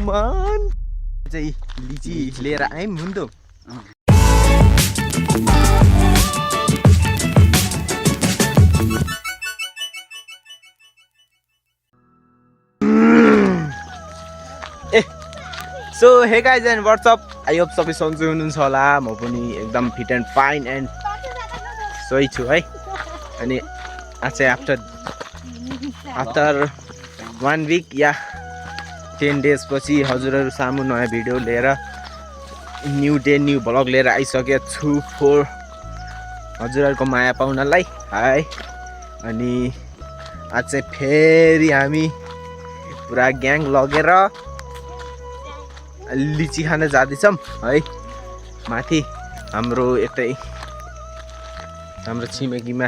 बगुमान चाहिँ लिची लिएर आयौँ मुन्टो so hey guys and what's up I hope सबै सन्चै हुनुहुन्छ होला म पनि एकदम फिट एन्ड फाइन एन्ड सही छु है अनि आज चाहिँ आफ्टर 1 week या 10 days पछि हजुरहरू सामु नयाँ भिडियो लिएर न्यू डे न्यू भ्लग लिएर आइसकेको छु फोर हजुरहरूको माया पाउनलाई है अनि आज चाहिँ फेरि हामी पुरा ग्याङ लगेर लिची खान जाँदैछौँ है माथि हाम्रो छिमेकीमा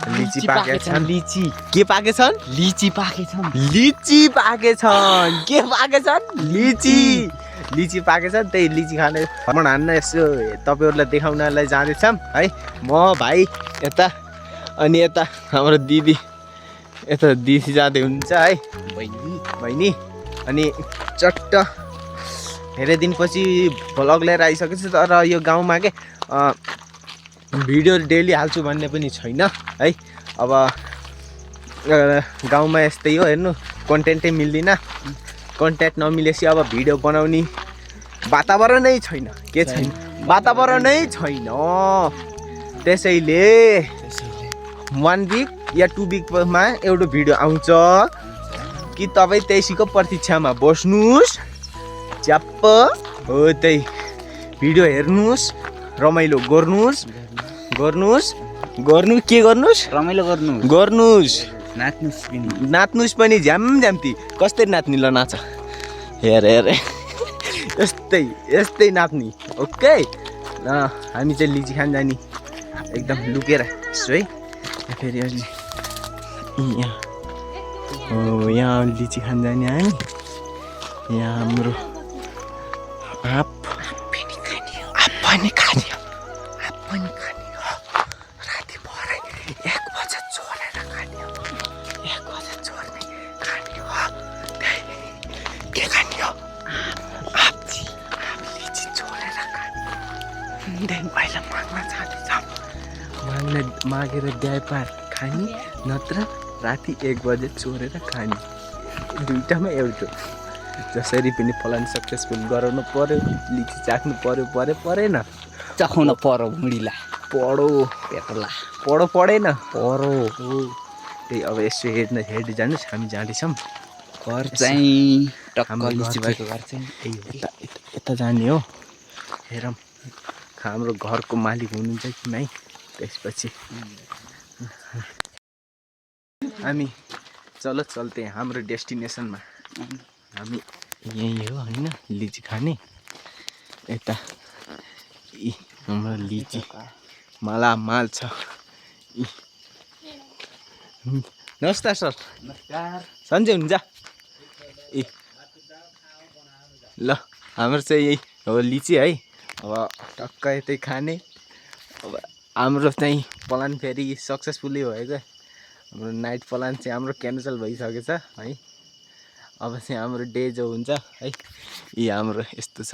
लिची पाकेछन् लिची के पाकेछन् लिची पाकेछन् के पाकेछन् लिची पाकेछन् त्यही लिची खाने भ्रमण हान्न यसो तपाईहरुलाई देखाउनलाई जाँदैछौँ है म भाइ यता अनि यता हाम्रो दिदी यता दिदी जाँदै हुन्छ है बहिनी अनि चट्ट धेरै दिनपछि भ्लग लिएर आइसकेको छु तर यो गाउँमा के भिडियो डेली हाल्छु भन्ने पनि छैन है अब गाउँमा यस्तै हो हेर्नु कन्टेन्टै मिल्दैन कन्टेन्ट नमिलेपछि अब भिडियो बनाउने वातावरणै छैन के छैन वातावरणै छैन त्यसैले 1 week या 2 weekमा एउटा भिडियो आउँछ कि तपाईँ त्यसैको प्रतीक्षामा बस्नुस् च्याप्प हो त्यही भिडियो हेर्नुस् रमाइलो गर्नुस् के गर्नुस् रमाइलो गर्नुस् नाच्नुस् पनि झ्यामझ्याम्ती कस्तै नाच्ने ल नाच हेर यस्तै नाच्ने ओके ल हामी चाहिँ लिची खान जाने एकदम लुकेर यसो है फेरि अहिले यहाँ लिची खान जाने हामी यहाँ हाम्रो आँप पनि खाने राति भरे 1 बजे चोरेर खाने 1 बजे चोर्ने खाने हो के खाने हो आँप लिची चोरेर खाने पहिला माग्न जाँदैछौँ मागेर व्यापार खाने नत्र राति 1 बजे चोरेर खाने दुईटामा एउटा जसरी पनि प्लान सक्सेसफुल गराउनु पर्यो लिची चाख्नु परेन चखाउन पर्यो मुडीला परेन त्यही अब यसो हेर्दै जानुहोस् हामी जाँदैछौँ घर चाहिँ टक्क लिची भएको घर चाहिँ यता जाने हो हेरौँ हाम्रो घरको मालिक हुनुहुन्छ कि नै त्यसपछि हामी चलते हाम्रो डेस्टिनेसनमा हामी यही हो होइन लिची खाने यता हाम्रो लिची मालामाल छ नमस्कार सर सन्चै हुनुहुन्छ ल हाम्रो चाहिँ यही हो लिची है अब टक्क यतै खाने अब हाम्रो चाहिँ प्लान फेरि सक्सेसफुल्ली भयो क्या हाम्रो नाइट प्लान चाहिँ हाम्रो क्यान्सल भइसकेको छ है अब चाहिँ हाम्रो डे जो हुन्छ है यी हाम्रो यस्तो छ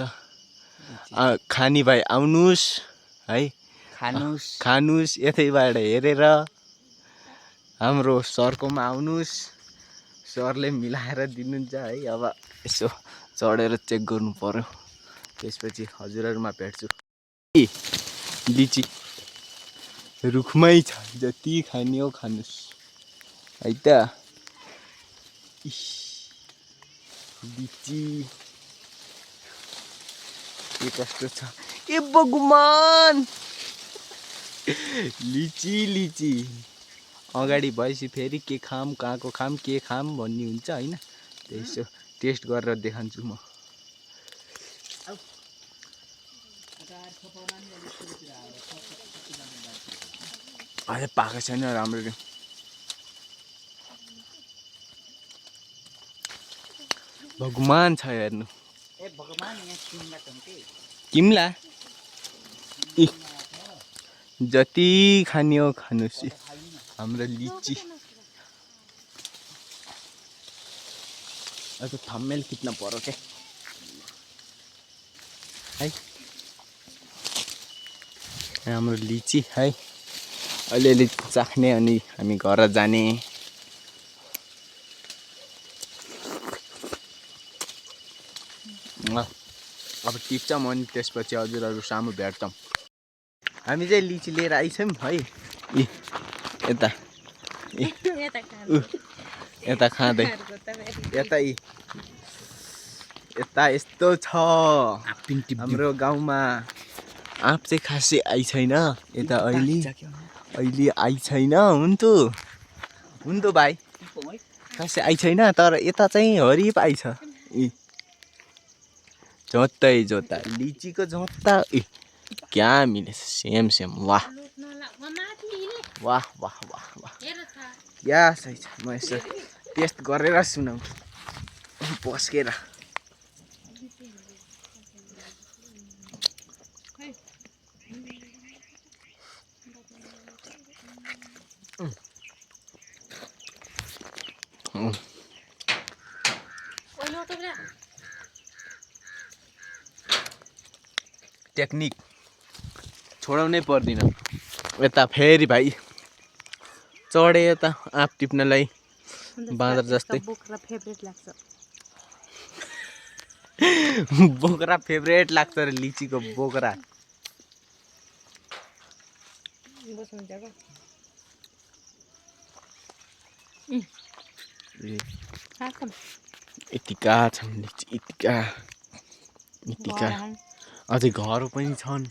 खानी भाइ आउनुस् है खानुस् यतैबाट हेरेर हाम्रो सरकोमा आउनुस् सरले मिलाएर दिनुहुन्छ है अब यसो चढेर चेक गर्नु पर्यो त्यसपछि हजुरहरूमा भेट्छु लिची रुखमै छ जति खाने हो खानुस् है त लिची के कस्तो छ ए भगवान लिची अगाडि भएपछि फेरि के खाम कहाँको खाम के खाम भन्ने हुन्छ होइन त्यसो टेस्ट गरेर देखाउँछु म अझै पाएको छैन राम्ररी भगवान छ हेर्नु किम्ला जति खाने हो खानुस् हाम्रो लिची तो थम्बनेल खिच्न पर्यो के है हाम्रो लिची है अलिअलि चाख्ने अनि हामी घर जाने अब टिप्छौँ अनि त्यसपछि हजुरहरू सामु भेट्छौँ हामी चाहिँ लिची लिएर आइछौँ है यता यता खाँदै यता यता यस्तो छ हाम्रो गाउँमा आँप चाहिँ खासै आइ छैन यता अहिले आइ छैन हुन्थ्यो भाइ खासै आइ छैन तर यता चाहिँ हरिप आइछ जोत्ता लिचीको जोत्ता क्या मिलेछ सेम वाह वाह वाह वाह वाह क्या सही छ म यसो टेस्ट गरेर सुनाउँछु पस्केर टेक्निक छोडाउनै पर्दैन यता फेरि भाइ चढे यता आँप टिप्नलाई बाँदर जस्तै बोक्रा फेभरेट लाग्छ र लिचीको बोक्रा यतिका छन् लिची यतिका अझै घर पनि छन्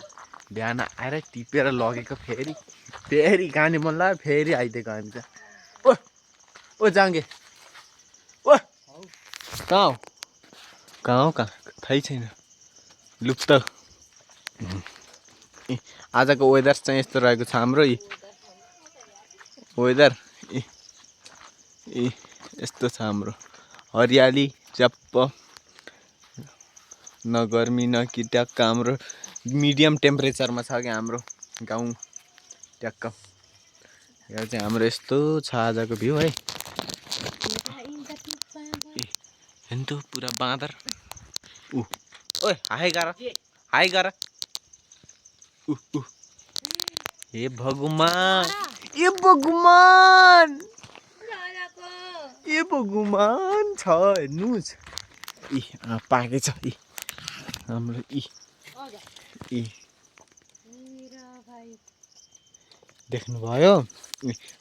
बिहान आएर टिपेर लगेको फेरि खाने मन लाग्यो फेरि आइदिएको हामी त ओ जाङ्गे ओ कहाँ हो थाहै छैन लुप्त आजको वेदर चाहिँ यस्तो रहेको छ हाम्रो वेदर यस्तो छ हाम्रो हरियाली चप्प न गर्मी न कि ट्याक्क हाम्रो मिडियम टेम्परेचरमा छ क्या हाम्रो गाउँ ट्याक्क यहाँ चाहिँ हाम्रो यस्तो छ आजको भ्यू है हेर्नु पुरा बाँदर ओए हाई गर हे भगवान छ हेर्नुहोस् पाकेछ हाम्रो देख्नुभयो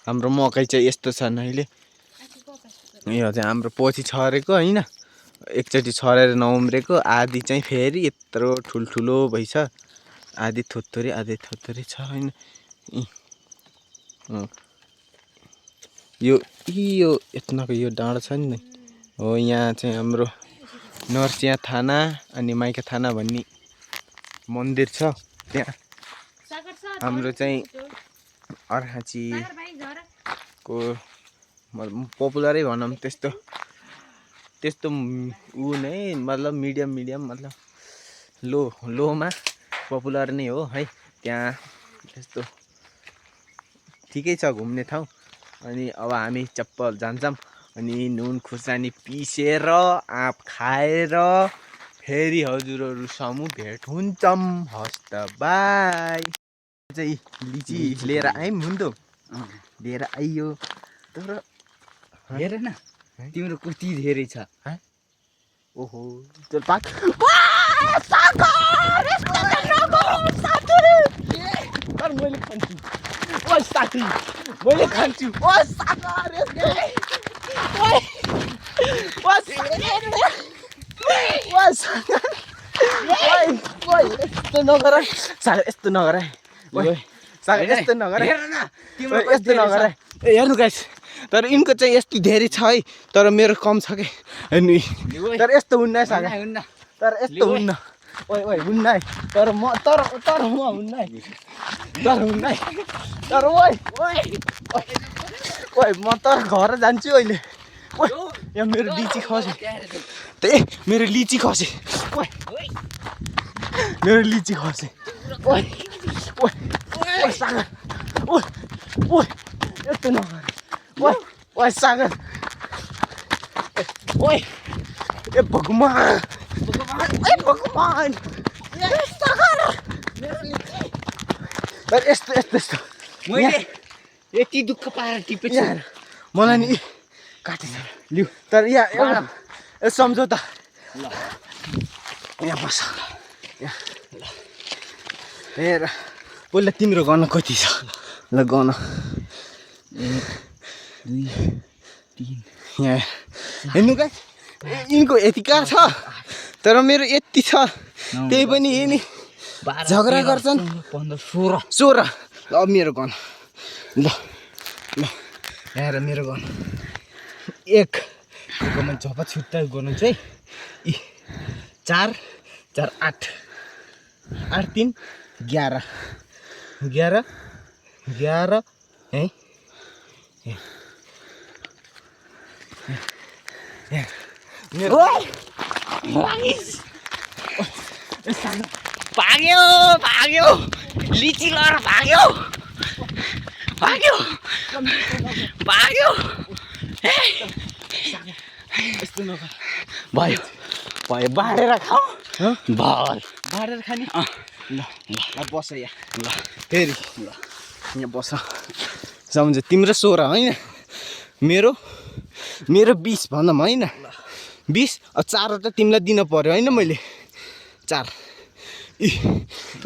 हाम्रो मकै चाहिँ यस्तो छ अहिले यो चाहिँ हाम्रो पछि छरेको होइन एकचोटि छरेर नउम्रेको आधी चाहिँ फेरि यत्रो ठुल्ठुलो भइछ आधी थोत्तरी छ होइन यो यत्नको यो डाँडो छ नि हो यहाँ चाहिँ हाम्रो नरसिंह थाना अनि माइका थाना भन्ने मन्दिर छ त्यहाँ हाम्रो चाहिँ अर्खाँचीको पपुलरै भनौँ त्यस्तो ऊ नै मतलब मिडियम मतलब लोमा पपुलर नै हो है त्यहाँ त्यस्तो ठिकै छ घुम्ने ठाउँ अनि अब हामी चप्पल जान्छौँ अनि नुन खुर्सानी पिसेर आँप खाएर फेरि हजुरहरू सामु भेट हुन्छौँ हस्त बाई चाहिँ लिची लिएर आयौँ हुन्थ्यो लिएर आइयो तर हेर न तिम्रो कति धेरै छ ओहो त्यो पाक मैले खान्छु ओ साथी मैले खान्छु ओ सागर यस्तो नगर सागर यस्तो नगर सागर यस्तो नगर यस्तो नगर हेर्नु गाइस तर यिनको चाहिँ यस्तो धेरै छ है तर मेरो कम छ कि अनि तर यस्तो हुन्न है सागर तर यस्तो हुन्न ओइ हुन्न है तर म हुन्न है तर म तर घर जान्छु अहिले यहाँ मेरो लिची खसे मेरो लिची खसे सागर यस्तो नगर सागर ए भगवान ए भगवान यस्तो मैले यति दुःख पाएर टिपेछु यार मलाई नि काटेछ लिउ तर यहाँ सम्झौ त ल यहाँ बस हेर पहिला तिम्रो गर्न कति छ ल गर्न 1 2 3 यहाँ हेर्नु क्या यिनको यति कहाँ छ तर मेरो यति छ त्यही पनि यिनी झगडा गर्छन् 15 16 16 ल अब मेरो गन ल ल हेर मेरो गन 1 कोमा झपा छुट्टा गर्नु चाहिँ 4 4 8 8 3 11 11 11 है मेरो भाग्यो लिची लर भाग्यो यस्तो नगर भयो बाँडेर खाऊ भयो बाँडेर खाने ल ल बस यहाँ ल फेरि ल यहाँ बस सम्झ तिम्रो 16 होइन मेरो 20 भनौँ होइन 20 अब 4 त तिमीलाई दिन पर्यो होइन मैले 4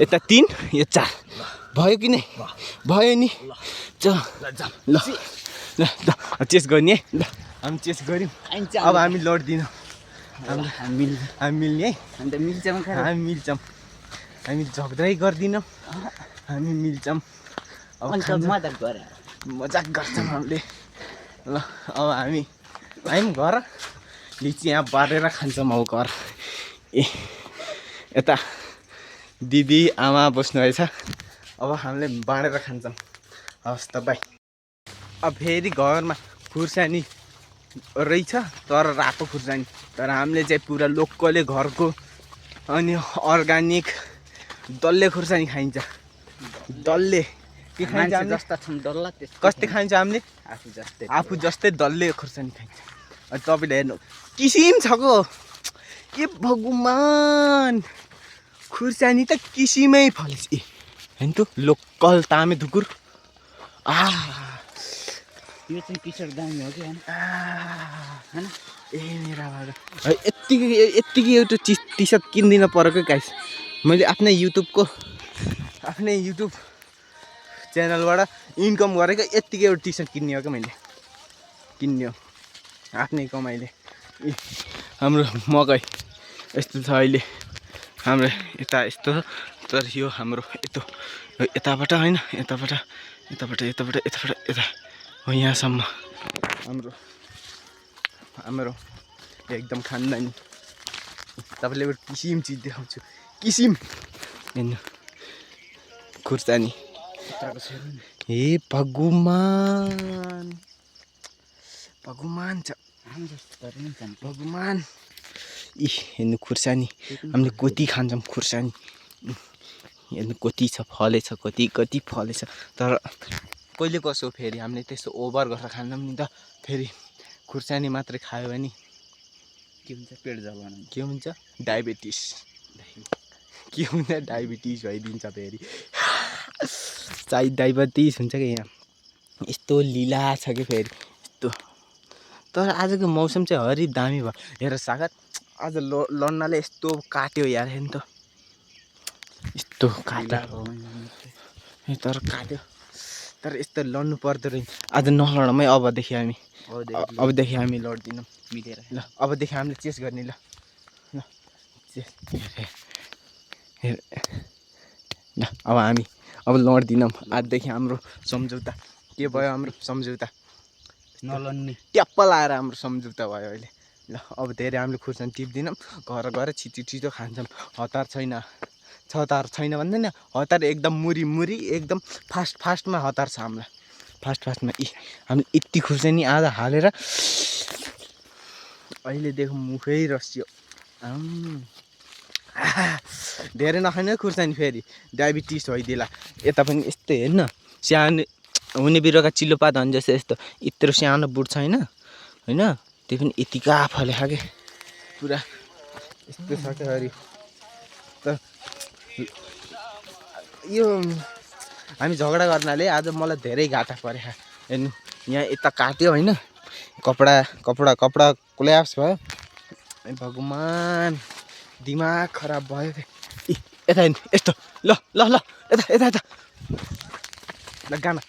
यता 3 यो 4 भयो कि नै भयो नि ल चेस गर्ने है ल हामी चेस गऱ्यौँ अब हामी लड्दिनौँ हामी मिल्ने है अन्त मिल्छौँ हामी मिल्छौँ हामी झगडै गर्दिनौँ हामी मिल्छौँ अब मजाक गर्छौँ हामीले ल अब हामी आयौँ घर लिची यहाँ बारेर खान्छौँ अब घर यता दिदी आमा बस्नुभएछ अब हामीले बाँडेर खान्छौँ हवस् त बाई अब फेरि घरमा खुर्सानी रहेछ तर रातो खुर्सानी तर हामीले चाहिँ पुरा लोकलै घरको अनि अर्ग्यानिक डल्ले खुर्सानी खाइन्छ डल्ले के खाइन्छ जस्ता छन् डल्ला कस्तै खाइन्छ हामीले आफू जस्तै डल्ले खुर्सानी खाइन्छ अनि तपाईँले हेर्नु किसिम छको ए भगवान खुर्सानी त किसिमै फलेछ ए होइन त लोकल तामे धुकुर यो चाहिँ टी-सर्ट दामी हो कि हैन ए मेरा बाबा यत्तिकै एउटा टी-सर्ट किन्दिन परेको गाइस मैले आफ्नै युट्युब च्यानलबाट इन्कम गरेको यत्तिकै एउटा टी-सर्ट किन्ने हो क्या मैले किन्ने हो आफ्नै कमाइले हाम्रो मकै यस्तो छ अहिले हाम्रो यता यस्तो तर यो हाम्रो यताबाट होइन यताबाट यता हो यहाँसम्म हाम्रो एकदम खानदानी तपाईँले एउटा किसिम चिज देखाउँछु किसिम हेर्नु खुर्सानी हे भगवान छ भगवान हेर्नु खुर्सानी हामीले कति खान्छौँ खुर्सानी हेर्नु कति छ फलेछ कति फलेछ तर कहिले कसो फेरि हामीले त्यस्तो ओभर गरेर खान्छौँ नि त फेरि खुर्सानी मात्रै खायो भने के हुन्छ पेट जलन के हुन्छ डायबिटिस भइदिन्छ फेरि सायद डायबिटिस हुन्छ कि यहाँ यस्तो लीला छ कि फेरि यस्तो तर आजको मौसम चाहिँ हरि दामी भयो हेर सागर आज लड्नाले यस्तो काट्यो यार हेर्नु त यस्तो काट्यो तर काट्यो तर यस्तो लड्नु पर्दो रहेछ आज नलडमै अबदेखि हामी लड्दिनौँ मिलेर ल अबदेखि हामीले चेस गर्ने ल अब हामी लड्दिनौँ आजदेखि हाम्रो सम्झौता के भयो हाम्रो सम्झौता नलड्ने ट्याप्प लाएर हाम्रो सम्झौता भयो अहिले ल अब धेरै हामीले खुर्सानी टिप्दिनौँ घर गएर छिटो खान्छौँ हतार छैन भन्दैन हतार एकदम मुरी एकदम फास्टमा हतार छ हामीलाई फास्टमा हामीले यति खुर्सानी आज हालेर अहिलेदेखि मुखै रस्यो धेरै नखाने खुर्सानी फेरि डायबिटिस भइदिएला यता पनि यस्तै हेर्न सानो हुने बिरुवाका चिल्लोपात भने जस्तो यस्तो यत्रो सानो बुट छैन होइन त्यो पनि यतिका फले खाके पुरा यस्तो छ क्या हरि त यो हामी झगडा गर्नाले आज मलाई धेरै घाटा परे अनि यहाँ यता काट्यो होइन कपडा कोल्याप्स भयो ए भगवान् दिमाग खराब भयो यता हेर्नु यस्तो ल ल ल यता यता यता ल गाना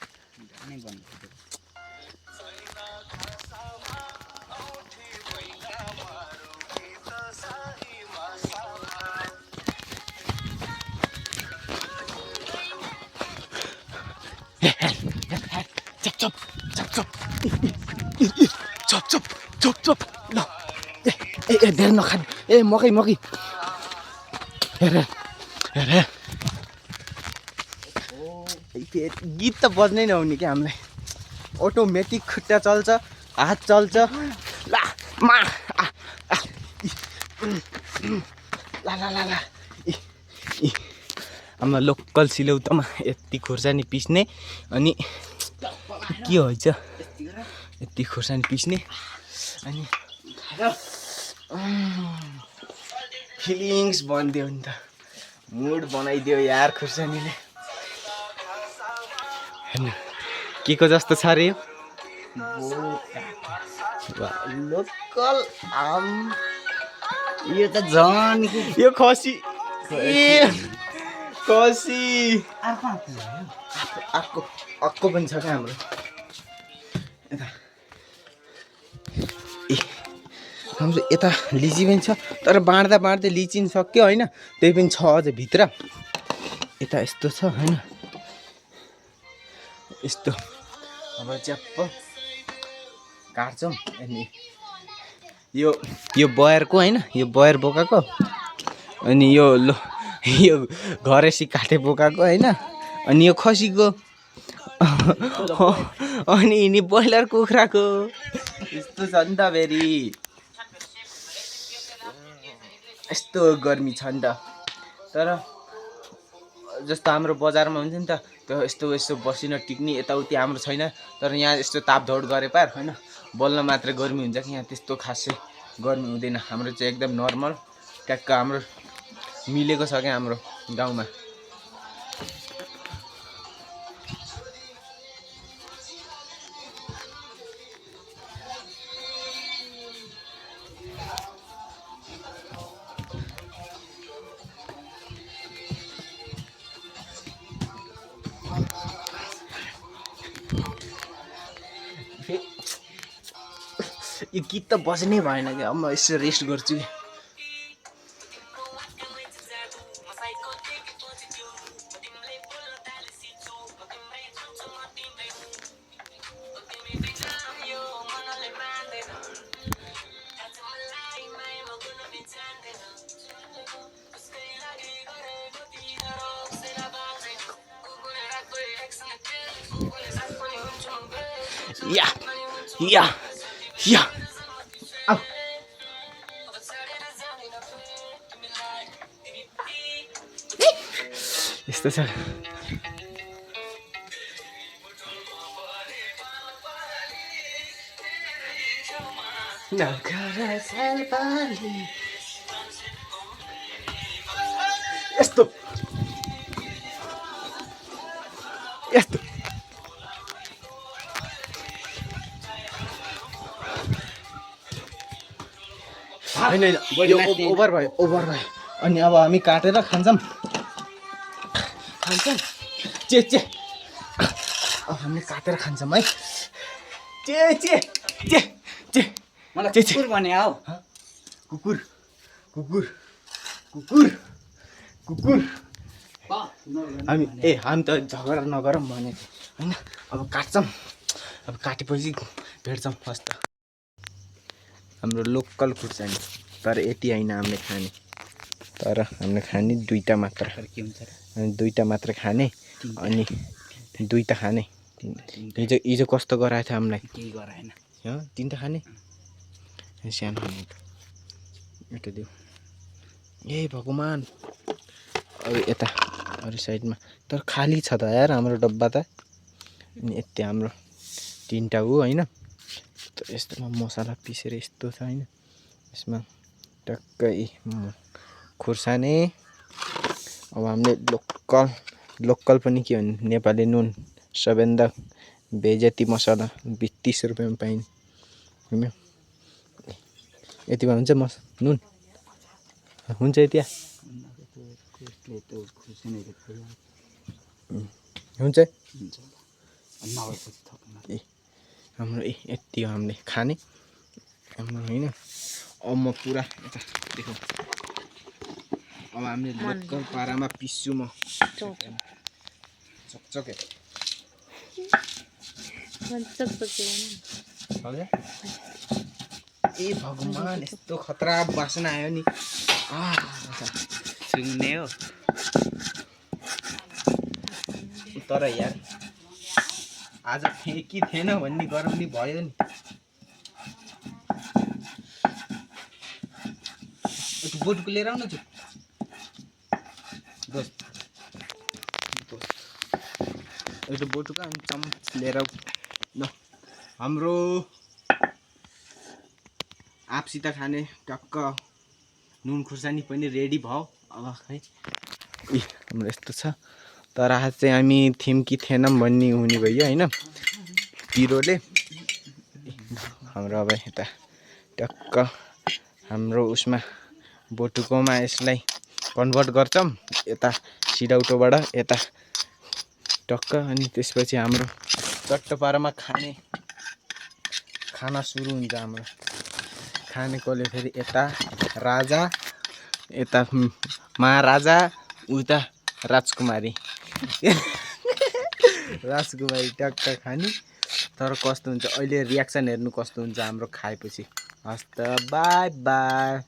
चप चप ल ए धेरै नखानु ए मकै हेर गीत त बज्नै नहुने क्या हामीलाई अटोमेटिक खुट्टा चल्छ हात चल्छ ला मा ला हाम्रो लोकल सिलौटोमा यति खोर्सानी पिस्ने अनि के हुन्छ यति खोर्सानी पिस्ने अनि फिलिङ्स बनिदियो नि त मुड बनाइदियो यार खोर्सानीले हेर्नु के को जस्तो छ अरे लोकल आम यो त झन् यो खसी खसी अर्को पनि छ क्या हाम्रो यता हाम्रो यता लिची पनि छ तर बाँड्दै लिची नि सक्यो होइन त्यही पनि छ अझ भित्र यता यस्तो छ होइन यस्तो अब च्याप्प काट्छौँ अनि यो बयरको होइन यो बयर बोकाको अनि यो घरेसी काटे बोकाको होइन अनि यो खसीको अनि यिनी ब्रोइलर कुखुराको यस्तो छ नि त फेरि यस्तो गर्मी छ नि त तर जस्तो हाम्रो बजारमा हुन्छ नि त त्यो यस्तो बसिन टिक्ने यताउति हाम्रो छैन तर यहाँ यस्तो तापधौड गरे पार होइन बल्ल मात्र गर्मी हुन्छ कि यहाँ त्यस्तो खासै गर्मी हुँदैन हाम्रो चाहिँ एकदम नर्मल ट्याक्क हाम्रो मिलेको छ क्या हाम्रो गाउँमा यो गीत त बज्नै भएन क्या अब म यसो रेस्ट गर्छु कि या आऊ यस्तो छ यस्तो होइन ओभर भयो अनि अब हामी काटेर खान्छौँ चे अब हामीले काटेर खान्छौँ है चे मलाई कुकुर भने हौ कुकुर हामी त झगडा नगरौँ भने होइन अब काट्छौँ अब काटेपछि भेट्छौँ फर्स्ट हाम्रो लोकल खुर्सानी तर यति होइन हामीले खाने तर हामीले खाने दुईटा मात्र के हुन्छ अनि दुईटा मात्र खाने अनि दुईटा खाने हिजो कस्तो गराएको थियो हामीलाई केही गराएन तिनवटा खाने सानो खाने एउटा दियो ए भगवान् अरू यता अरू साइडमा तर खाली छ त यार हाम्रो डब्बा त अनि यति हाम्रो तिनवटा हो होइन यस्तोमा मसला पिसेर यस्तो छ होइन यसमा टक्कै खुर्सानी। अब हामीले लोकल पनि के भन्ने नेपाली नुन सबैभन्दा बेइज्जती मसला 30 रुपियाँमा पाइने होइन। यतिमा हुन्छ नुन हुन्छ यति हुन्छ हाम्रो यति हो हामीले खाने हाम्रो होइन। अब म पुरा यता देखौ। अब हामीले लोकल पारामा पिस्छु म चकचके ए भगवान यस्तो खतरा बासना आयो नि। सुँग्ने हो तर यार आज फ्याँकी थिएन भन्ने गराउने भयो नि। बोटुको लिएर आउन छु दोस्त एउटा बोटुका अनि चम्च लिएर आऊ ल। हाम्रो आफसित खाने टक्क नुन खुर्सानी पनि रेडी भयो। अब खै हाम्रो यस्तो छ। तर आज चाहिँ हामी थियौँ कि थिएनौँ भन्ने हुने भयो होइन पिरोले। हाम्रो अब यता टक्क हाम्रो उसमा बोटुकोमा यसलाई कन्भर्ट गर्छौँ यता सिडौटोबाट यता टक्क। अनि त्यसपछि हाम्रो चट्टोपारामा खाना सुरु हुन्छ। हाम्रो खानेकोले फेरि यता राजा यता महाराजा उता राजकुमारी टक्क खाने। तर कस्तो हुन्छ अहिले रियाक्सन हेर्नु कस्तो हुन्छ हाम्रो खाएपछि। हस् त बाई बाई।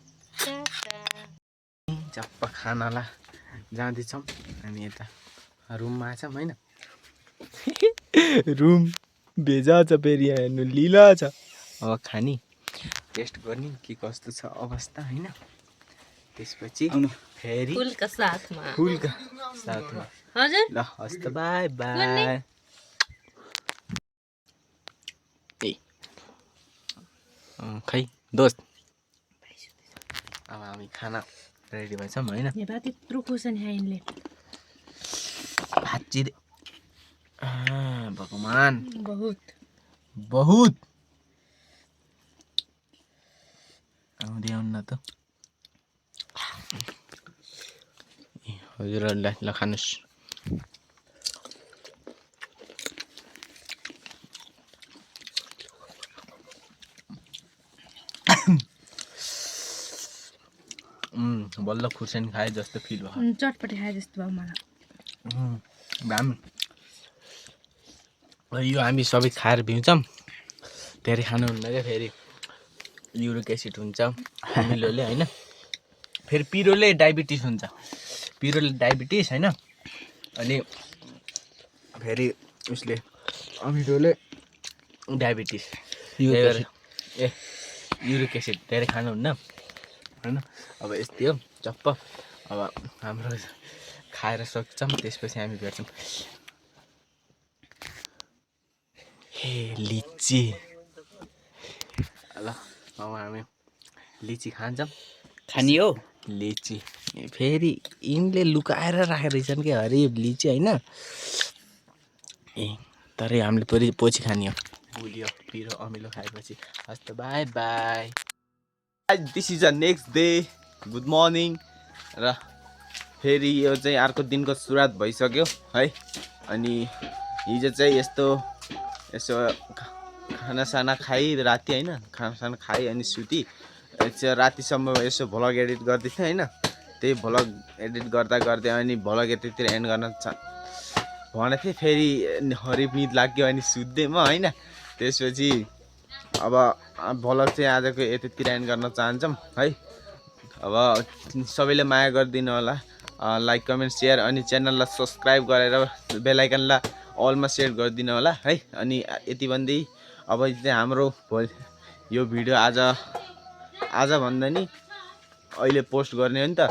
चप्पा खानालाई जाँदैछौँ हामी यता रुममा छौँ होइन। रुम भेजा छ फेरि हेर्नु लिला छ। अब खाने टेस्ट गर्ने के कस्तो छ अवस्था होइन। त्यसपछि फेरि फुलका साथमा हजुर ल हस् त बाई बाई। खै दोस्त अब हामी खाना रेडी भएछौँ होइन। त्यत्रो खुर्सानी खाइनले भाँच्ची भगवान बहुत आउँदै आउनु न त हजुरहरूलाई ल खानुहोस्। बल्ल खुर्सानी खाए जस्तो फिल भयो। चटपटी खाए जस्तो भयो मलाई। यो हामी सबै खाएर भ्याउँछौँ। धेरै खानुहुन्न क्या फेरि युरिक एसिड हुन्छ अमिलोले होइन। फेरि पिरोले डायबिटिस हुन्छ। पिरोले डायबिटिस होइन अनि फेरि उसले अमिलोले डायबिटिस युरिक एसिड धेरै खानुहुन्न होइन। अब यस्तै हो चप्प। अब हाम्रो खाएर सक्छौँ त्यसपछि हामी भेट्छौँ। हे लिची ल अब हामी लिची खान्छौँ। खानी हो लिची फेरि यिनले लुकाएर राखेको रहेछन् कि अरे लिची होइन। तर हामीले पछि खाने हो भुलियो पिरो अमिलो खाएपछि। हस् त by by. This is a next day good morning र फेरि यो चाहिँ अर्को दिनको सुरुवात भइसक्यो है। अनि हिजो चाहिँ यसो खानासाना खाइ राति होइन खानासाना खाइ अनि सुति रातिसम्म यसो भ्लग एडिट गर्दै थिएँ होइन। त्यही भ्लग एडिट गर्दै अनि भ्लग यतातिर एन्ड गर्न भनेको थिएँ। फेरि हरिफ निद लाग्यो अनि सुत्दै म होइन। त्यसपछि अब भ्लग चाहिँ आजको यतातिर एन्ड गर्न चाहन्छौँ है। अब सबैले माया गरिदिनु होला लाइक कमेन्ट सेयर अनि च्यानललाई सब्सक्राइब गरेर बेलायकनलाई अलमा सेयर गरिदिनु होला है। अनि यति भन्दै अब चाहिँ हाम्रो यो भिडियो आज भन्दा नि अहिले पोस्ट गर्ने हो नि त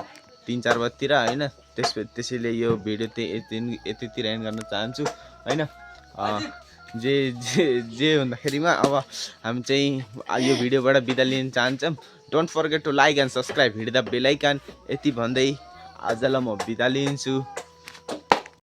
3-4 बजीतिर होइन। त्यसैले यो भिडियो चाहिँ यतितिर एन्ड गर्न चाहन्छु होइन। जे हुँदाखेरिमा अब हामी चाहिँ यो भिडियोबाट बिदा लिन चाहन्छौँ। Don't forget to like and subscribe hit the bell icon. यति भन्दै आजलाई म बिदा लिन्छु।